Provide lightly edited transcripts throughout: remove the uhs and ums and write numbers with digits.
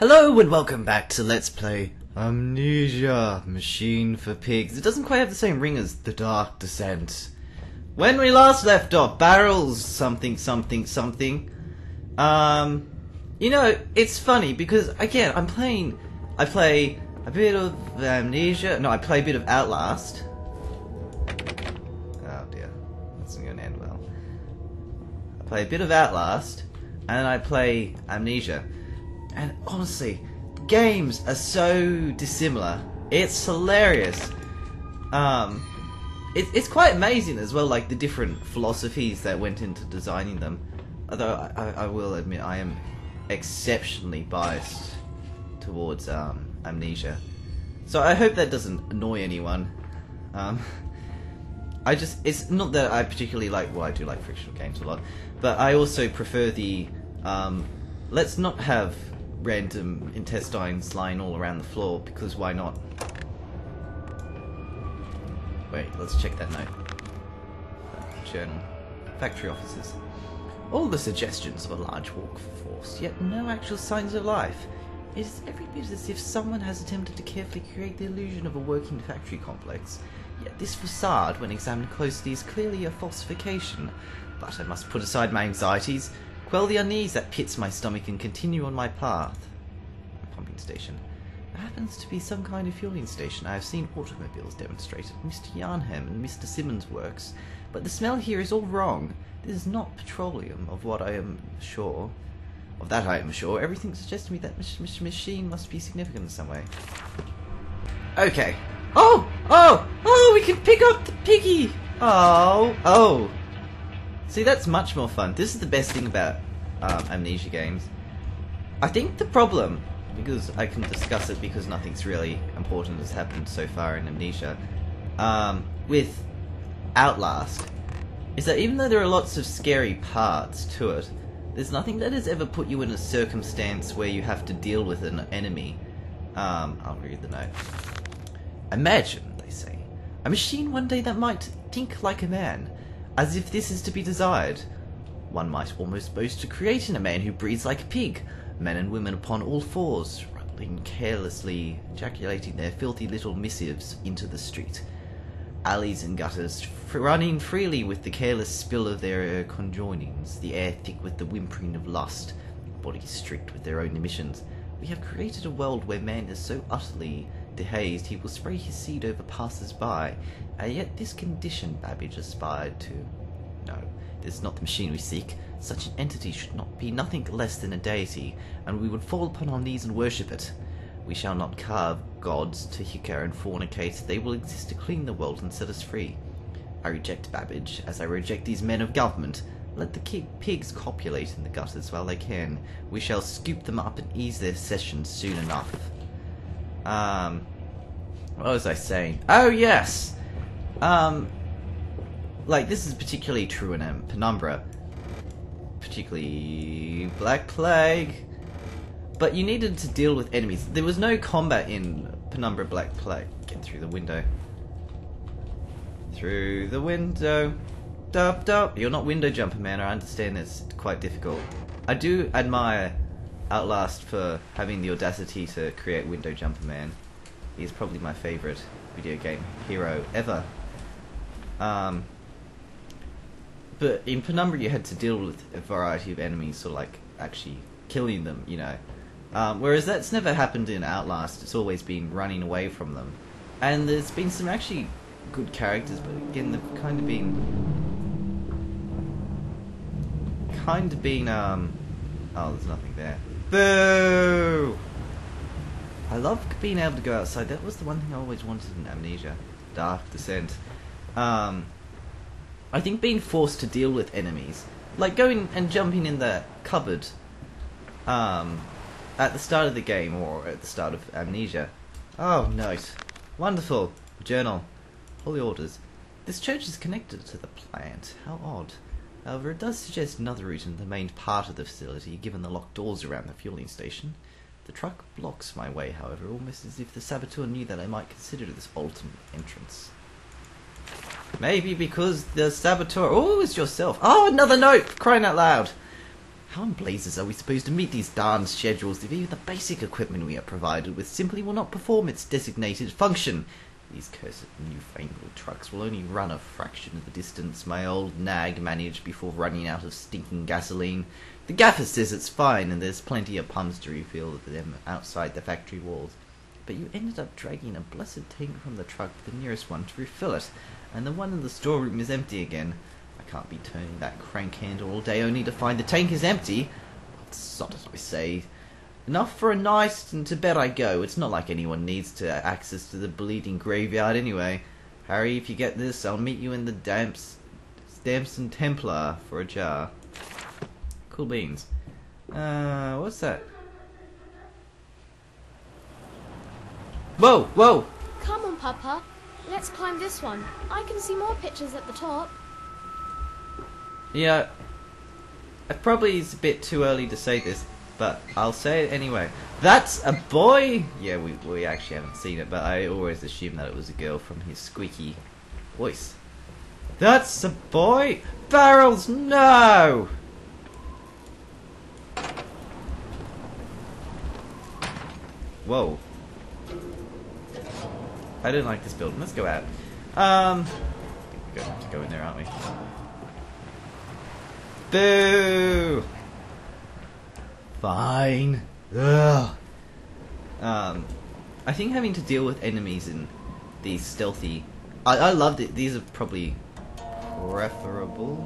Hello and welcome back to Let's Play Amnesia, Machine for Pigs. It doesn't quite have the same ring as The Dark Descent. When we last left off, barrels something. You know, it's funny because, again, I play a bit of Amnesia, no, I play a bit of Outlast. Oh dear, that's not going to end well. I play a bit of Outlast, and I play Amnesia. And honestly, games are so dissimilar. It's hilarious. It's quite amazing as well, like the different philosophies that went into designing them. Although I will admit I am exceptionally biased towards Amnesia. So I hope that doesn't annoy anyone. It's not that I particularly like, well, I do like fictional games a lot, but I also prefer the, let's not have random intestines lying all around the floor, because why not? Wait, let's check that note. Journal. Factory officers. All the suggestions of a large workforce, yet no actual signs of life. It is every bit as if someone has attempted to carefully create the illusion of a working factory complex. Yet this facade, when examined closely, is clearly a falsification. But I must put aside my anxieties, quell the unease that pits my stomach, and continue on my path. A pumping station. It happens to be some kind of fueling station. I have seen automobiles demonstrated at Mr. Yarnham and Mr. Simmons' works, but the smell here is all wrong. This is not petroleum, of what I am sure. Of that I am sure. Everything suggests to me that machine must be significant in some way. Okay. Oh! We can pick up the piggy! Oh! See, that's much more fun. This is the best thing about Amnesia games. I think the problem, because I can discuss it because nothing's really important has happened so far in Amnesia, with Outlast, is that even though there are lots of scary parts to it, there's nothing that has ever put you in a circumstance where you have to deal with an enemy. I'll read the note. Imagine, they say, a machine one day that might think like a man, as if this is to be desired. One might almost boast to creating a man who breathes like a pig, men and women upon all fours, rumbling carelessly, ejaculating their filthy little missives into the street. Alleys and gutters running freely with the careless spill of their conjoinings, the air thick with the whimpering of lust, bodies strict with their own emissions. We have created a world where man is so utterly dehazed he will spray his seed over passers-by, and yet this condition Babbage aspired to. No, this is not the machine we seek. Such an entity should not be nothing less than a deity, and we would fall upon our knees and worship it. We shall not carve gods to hiccup and fornicate. They will exist to clean the world and set us free. I reject Babbage, as I reject these men of government. Let the pigs copulate in the gutters while they can. We shall scoop them up and ease their sessions soon enough. What was I saying? Oh, yes! Like, this is particularly true in Penumbra. Particularly Black Plague. But you needed to deal with enemies. There was no combat in Penumbra Black Plague. Get through the window. Through the window. Dup. You're not window jumper, man. I understand it's quite difficult. I do admire Outlast for having the audacity to create window jumper, man. He's probably my favourite video game hero ever. But in Penumbra you had to deal with a variety of enemies, sort of like actually killing them, you know. Whereas that's never happened in Outlast. It's always been running away from them. And there's been some actually good characters, but again they've kind of been oh, there's nothing there. Boo! I love being able to go outside. That was the one thing I always wanted in Amnesia. Dark Descent. I think being forced to deal with enemies, like going and jumping in the cupboard at the start of the game or at the start of Amnesia. Oh, note. Wonderful. Journal. Holy orders. This church is connected to the plant. How odd. However, it does suggest another route in the main part of the facility, given the locked doors around the fueling station. The truck blocks my way, however, almost as if the saboteur knew that I might consider this alternate entrance. Maybe because the saboteur... Oh, it's yourself. Oh, another note! Crying out loud. How in blazes are we supposed to meet these darn schedules if even the basic equipment we are provided with simply will not perform its designated function? These cursed newfangled trucks will only run a fraction of the distance my old nag managed before running out of stinking gasoline. The gaffer says it's fine and there's plenty of pumps to refill them outside the factory walls. But you ended up dragging a blessed tank from the truck to the nearest one to refill it, and the one in the storeroom is empty again. I can't be turning that crank handle all day only to find the tank is empty. Sod it, I say. Enough for a night, and to bed I go. It's not like anyone needs to access to the bleeding graveyard anyway. Harry, if you get this, I'll meet you in the Damson Templar for a jar. Cool beans. What's that? Whoa, whoa! Come on, Papa. Let's climb this one. I can see more pictures at the top. Yeah, it probably is a bit too early to say this, but I'll say it anyway. That's a boy! Yeah, we actually haven't seen it, but I always assumed that it was a girl from his squeaky voice. That's a boy! Barrels, no! Whoa. I don't like this building. Let's go out. We're going to have to go in there, aren't we? Boo! Fine. Ugh. I think having to deal with enemies in these stealthy... I loved it. These are probably preferable.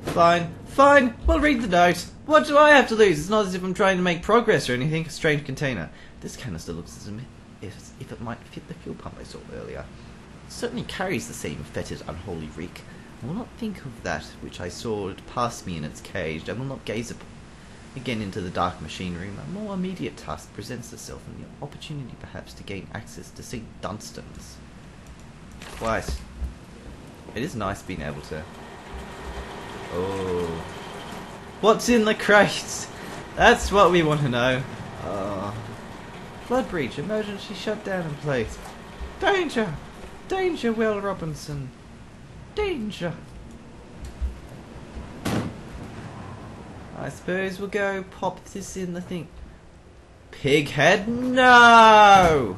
Fine. Fine. We'll read the note. What do I have to lose? It's not as if I'm trying to make progress or anything. A strange container. This canister looks as if it might fit the fuel pump I saw earlier. It certainly carries the same fetid, unholy reek. I will not think of that which I saw pass me in its cage. I will not gaze again into the dark machine room. A more immediate task presents itself, and the opportunity perhaps to gain access to St. Dunstan's. Quite. It is nice being able to... Oh. What's in the crates? That's what we want to know. Flood breach, emergency shutdown in place. Danger! Danger, Will Robinson. Danger! I suppose we'll go pop this in the thing. Pighead, no!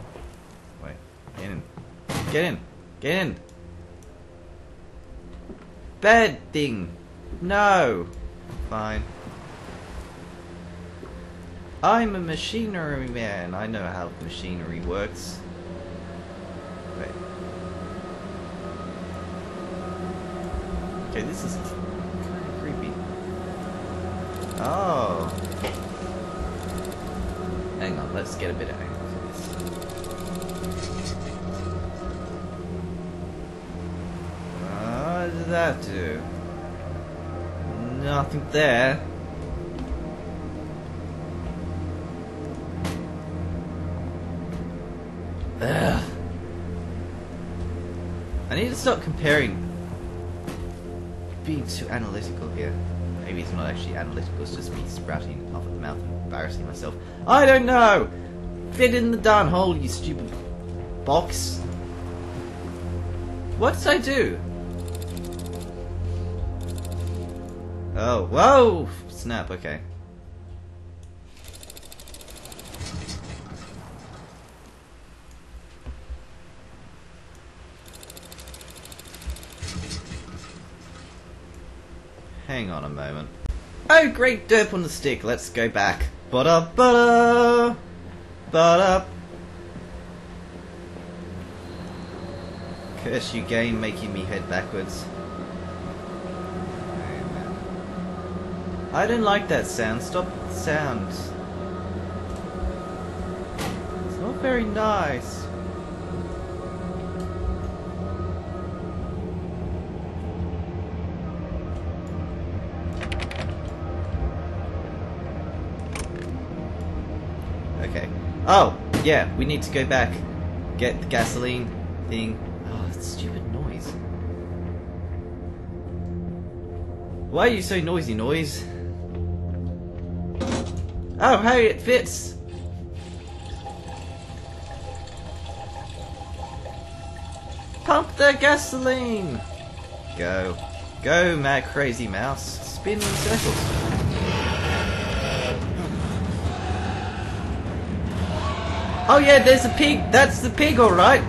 Wait, get in. Get in. Get in. Bed thing. No. Fine. I'm a machinery man. I know how machinery works. Wait. Okay, this is kind of creepy. Oh. Hang on, let's get a bit of angle for this. What did that do? Nothing there. Ugh. I need to stop comparing. Being too analytical here. Maybe it's not actually analytical, it's just me sprouting off at the mouth and embarrassing myself. I don't know! Fit in the darn hole, you stupid box. What did I do? Oh, whoa! Snap, okay. Hang on a moment. Oh, great derp on the stick. Let's go back. Ba-da, ba-da, ba-da. Curse you, game, making me head backwards. I don't like that sound. Stop the sound. It's not very nice. Okay. Oh, yeah, we need to go back. Get the gasoline thing. Oh, that stupid noise. Why are you so noisy, noise? Oh, hey, it fits! Pump the gasoline! Go. Go, mad crazy mouse. Spin in circles. Oh yeah, there's a pig. That's the pig, all right.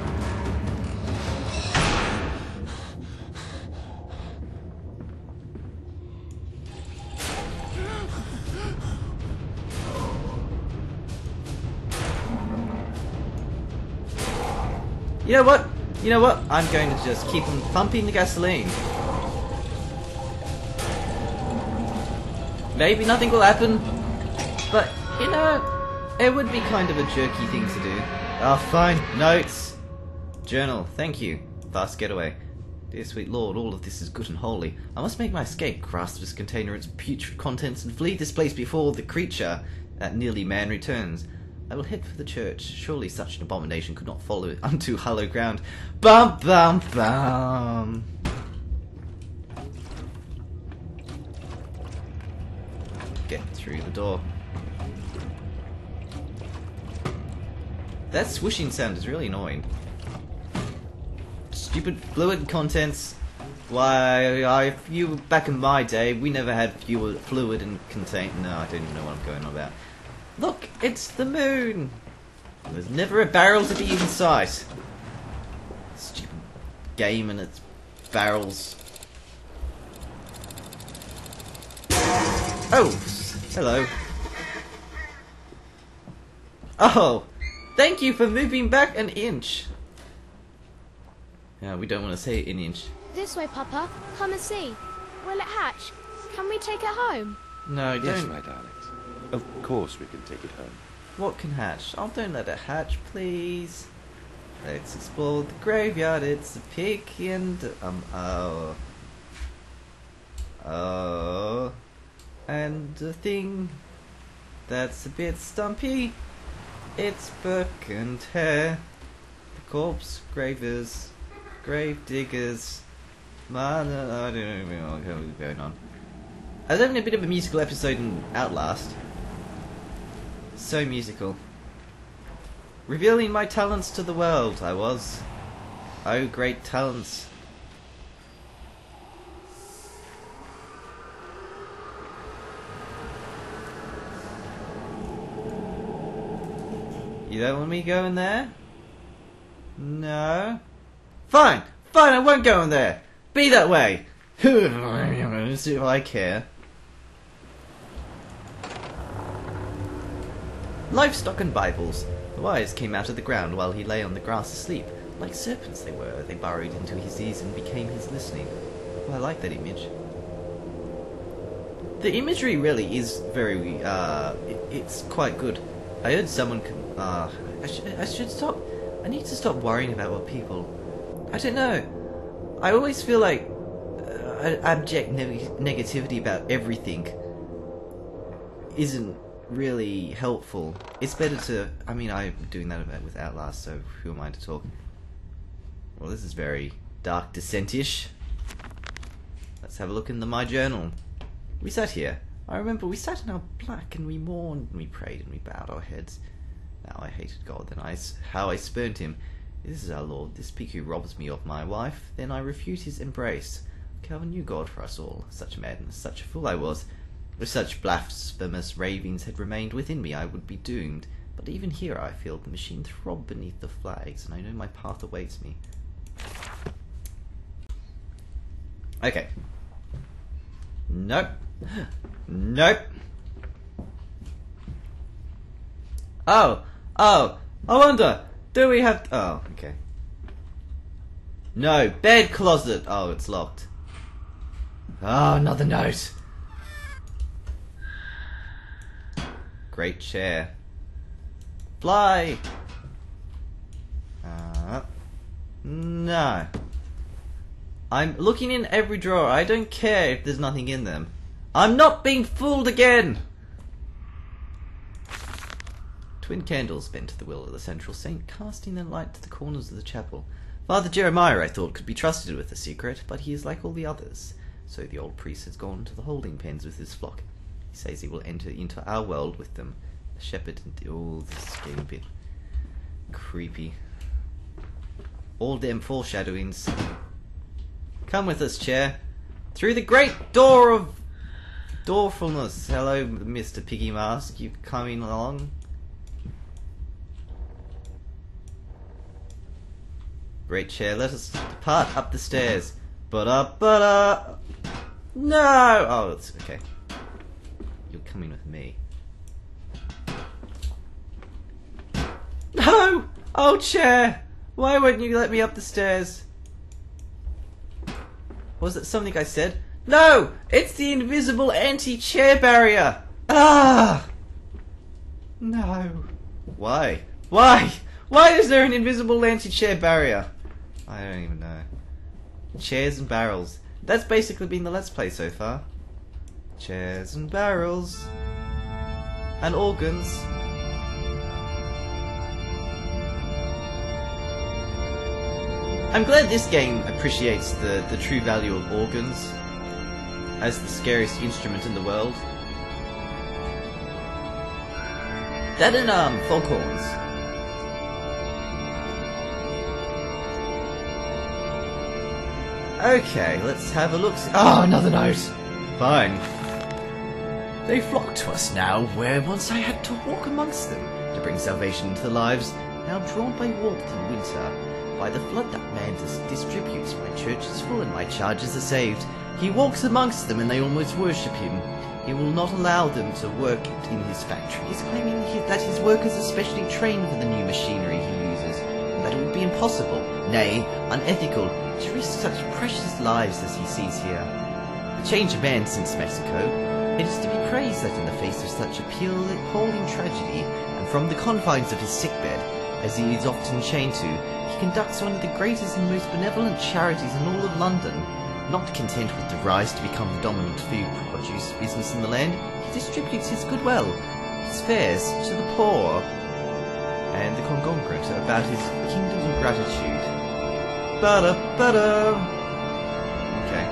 You know what? You know what? I'm going to just keep on pumping the gasoline. Maybe nothing will happen, but you know, it would be kind of a jerky thing to do. Ah, fine. Notes. Journal. Thank you. Fast getaway. Dear sweet lord, all of this is good and holy. I must make my escape, grasp this container, its putrid contents, and flee this place before the creature, that nearly man, returns. I will head for the church. Surely such an abomination could not follow unto hallowed ground. Bum bum bum. Get through the door. That swishing sound is really annoying. Stupid fluid contents. Why, back in my day, we never had fluid and contain. No, I don't even know what I'm going on about. Look, it's the moon. There's never a barrel to be in sight. Stupid game and its barrels. Oh, hello. Oh, thank you for moving back an inch. Yeah, we don't want to say an inch. This way, Papa. Come and see. Will it hatch? Can we take it home? No, don't. Yes, my darlings. Of course we can take it home. What can hatch? Oh, don't let it hatch, please. Let's explore the graveyard. It's a pig and and the thing that's a bit stumpy. It's book and hair. The corpse gravers, grave diggers. Man, I don't know what's going on. I was having a bit of a musical episode in Outlast. So musical. Revealing my talents to the world, I was. Oh, great talents. You don't want me going there? No? Fine! Fine, I won't go in there! Be that way! Let's see if I care. Livestock and Bibles. The wires came out of the ground while he lay on the grass asleep. Like serpents they were, they burrowed into his ears and became his listening. Well, I like that image. The imagery really is very, it's quite good. I heard someone, I should stop, I need to stop worrying about what people, I don't know. I always feel like abject negativity about everything isn't really helpful. It's better to, I mean, I'm doing that with Outlast, so who am I to talk? Well, this is very dark descent-ish. Let's have a look in my journal. We sat here. I remember we sat in our black and we mourned and we prayed and we bowed our heads. Now I hated God, then how I spurned him. This is our Lord, this pig who robs me of my wife. Then I refuse his embrace. Calvin knew God for us all. Such madness, such a fool I was. If such blasphemous ravings had remained within me, I would be doomed. But even here I feel the machine throb beneath the flags, and I know my path awaits me. Okay. Nope. Nope. Oh. I wonder, do we have... Oh, okay. No, bed closet. Oh, it's locked. Oh, another note. Great chair. Fly! No. I'm looking in every drawer. I don't care if there's nothing in them. I'm not being fooled again! Twin candles bent to the will of the central saint, casting their light to the corners of the chapel. Father Jeremiah, I thought, could be trusted with the secret, but he is like all the others. So the old priest has gone to the holding pens with his flock. He says he will enter into our world with them. The shepherd and... Oh, this is getting a bit creepy. All them foreshadowings. Come with us, chair. Through the great door of... Doorfulness. Hello, Mr. Piggy Mask. You coming along? Great chair, let us depart up the stairs. But no! Oh, it's okay. You're coming with me. No! Oh, chair! Why wouldn't you let me up the stairs? Was it something I said? No! It's the invisible anti-chair barrier! Ah! No. Why? Why? Why is there an invisible anti-chair barrier? I don't even know. Chairs and barrels. That's basically been the Let's Play so far. Chairs and barrels. And organs. I'm glad this game appreciates the true value of organs as the scariest instrument in the world. That and foghorns. Okay, let's have a look. Oh, another note! Fine. They flock to us now, where once I had to walk amongst them, to bring salvation into their lives, now drawn by warmth and winter, by the flood that man distributes. My church is full and my charges are saved. He walks amongst them and they almost worship him. He will not allow them to work in his factories, claiming that his workers are specially trained for the new machinery he uses, and that it would be impossible, nay, unethical, to risk such precious lives as he sees here. A changed man since Mexico. It is to be praised that in the face of such appalling tragedy, and from the confines of his sickbed, as he is often chained to, he conducts one of the greatest and most benevolent charities in all of London. Not content with the rise to become the dominant food produce business in the land, he distributes his goodwill, his fares to the poor, and the conglomerate about his kingdom of gratitude. Ba-da-ba-da! Okay.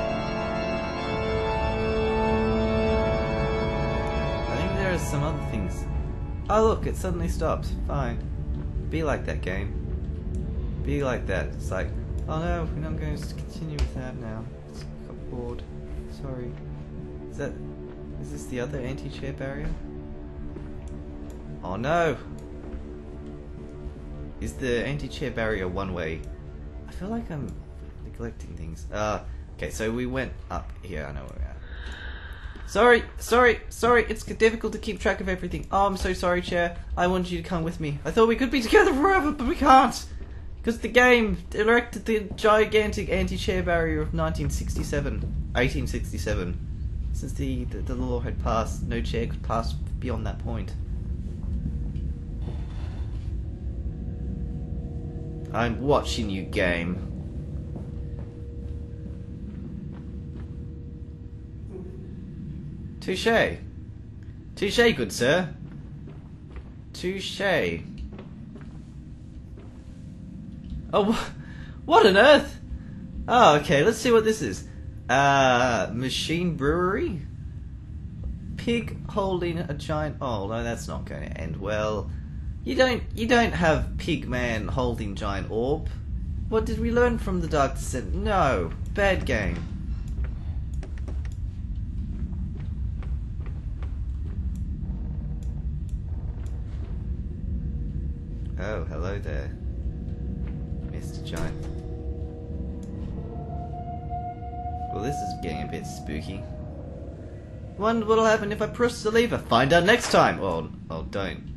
I think there are some other things. Oh look, it suddenly stopped. Fine. Be like that game. Be like that. It's like, oh no, we're not going to continue with that now. It's got bored. Sorry. Is this the other anti-chair barrier? Oh no! Is the anti-chair barrier one way? I feel like I'm neglecting things. Okay, so we went up here. I know where we are. Sorry. It's difficult to keep track of everything. Oh, I'm so sorry, chair. I wanted you to come with me. I thought we could be together forever, but we can't. Because the game erected the gigantic anti-chair barrier of 1867. Since the law had passed, no chair could pass beyond that point. I'm watching you, game. Touché. Touché, good sir. Touché. Oh, what on earth? Oh, okay, let's see what this is. Machine brewery? Pig holding a giant... Oh, no, that's not going to end well. You don't have Pigman holding giant orb. What did we learn from the Dark Descent? No, bad game. Oh, hello there, Mr. Giant. Well, this is getting a bit spooky. Wonder what'll happen if I press the lever. Find out next time. Oh, don't.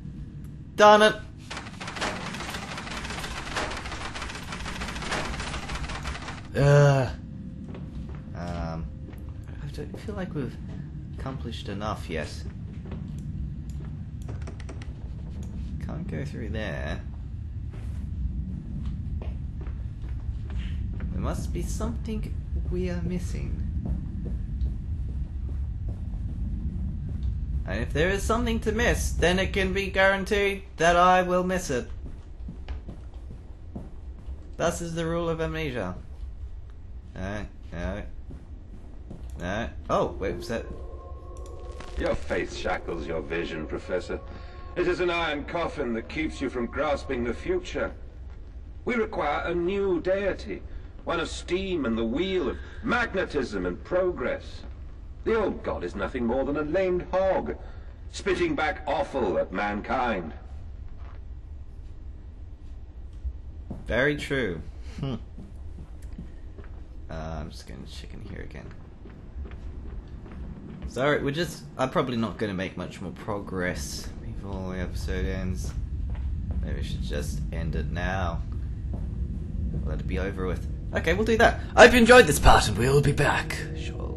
Darn it! I don't feel like we've accomplished enough yet. Can't go through there. There must be something we are missing. And if there is something to miss, then it can be guaranteed that I will miss it. Thus is the rule of Amnesia. No. Oh, wait, was that... Your faith shackles your vision, Professor. It is an iron coffin that keeps you from grasping the future. We require a new deity, one of steam and the wheel, of magnetism and progress. The old god is nothing more than a lamed hog, spitting back offal at mankind. Very true. I'm just going to check in here again. Sorry, I'm probably not going to make much more progress before the episode ends. Maybe we should just end it now. Let it be over with. Okay, we'll do that. I hope you enjoyed this part, and we'll be back shortly.